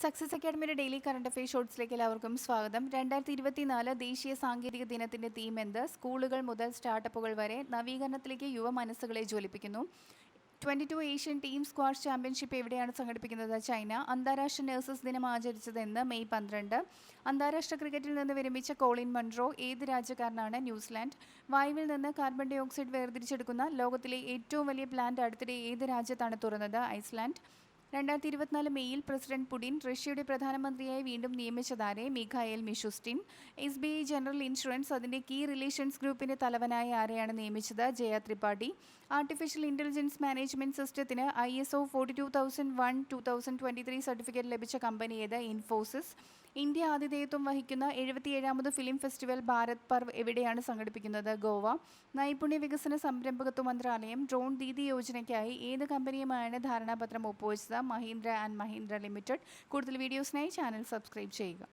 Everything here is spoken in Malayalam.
സക്സസ് അക്കാഡമിയുടെ ഡെയിലി കറണ്ട് അഫെയർ ഷോർട്സിലേക്ക് എല്ലാവർക്കും സ്വാഗതം. 2024 ദേശീയ സാങ്കേതിക ദിനത്തിന്റെ തീം എന്ത്? സ്കൂളുകൾ മുതൽ സ്റ്റാർട്ടപ്പുകൾ വരെ നവീകരണത്തിലേക്ക് യുവ മനസ്സുകളെ ജ്വലിപ്പിക്കുന്നു. 22 ഏഷ്യൻ ടീം സ്ക്വാഷ് ചാമ്പ്യൻഷിപ്പ് എവിടെയാണ് സംഘടിപ്പിക്കുന്നത്? ചൈന. അന്താരാഷ്ട്ര നഴ്സസ് ദിനം ആചരിച്ചത് എന്ന് മെയ് 12. അന്താരാഷ്ട്ര ക്രിക്കറ്റിൽ നിന്ന് വിരമിച്ച കോളിൻ മൺറോ ഏത് രാജ്യക്കാരനാണ്? ന്യൂസിലാൻഡ്. വായുവിൽ നിന്ന് കാർബൺ ഡൈ ഓക്സൈഡ് വേർതിരിച്ചെടുക്കുന്ന ലോകത്തിലെ ഏറ്റവും വലിയ പ്ലാന്റ് അടുത്തിടെ ഏത് രാജ്യത്താണ് തുറന്നത്? ഐസ്ലാൻഡ്. 2024 മെയ്യിൽ പ്രസിഡന്റ് പുടിൻ റഷ്യയുടെ പ്രധാനമന്ത്രിയായി വീണ്ടും നിയമിച്ചതാരെ? Mikhail Mishustin. SBI general insurance അതിന്റെ കീ റിലേഷൻസ് ഗ്രൂപ്പിന്റെ തലവനായി ആരെയാണ് നിയമിച്ചത്? Jaya Tripathi. Artificial intelligence management സിസ്റ്റത്തിന് ISO 42001-2023 സർട്ടിഫിക്കറ്റ് ലഭിച്ച കമ്പനി ഏത്? ഇൻഫോസിസ്. ഇന്ത്യ ആതിഥേയത്വം വഹിക്കുന്ന 77ാമത് ഫിലിം ഫെസ്റ്റിവൽ ഭാരത് പർവ് എവിടെയാണ് സംഘടിപ്പിക്കുന്നത്? ഗോവ. നൈപുണ്യ വികസന സംരംഭകത്വ മന്ത്രാലയം ഡ്രോൺ ദീദി യോജനയ്ക്കായി ഏത് കമ്പനിയുമായാണ് ധാരണാപത്രം ഒപ്പുവെച്ചത്? Mahindra and Mahindra limited. കൂടുതൽ വീഡിയോസിനായി ചാനൽ സബ്സ്ക്രൈബ് ചെയ്യുക.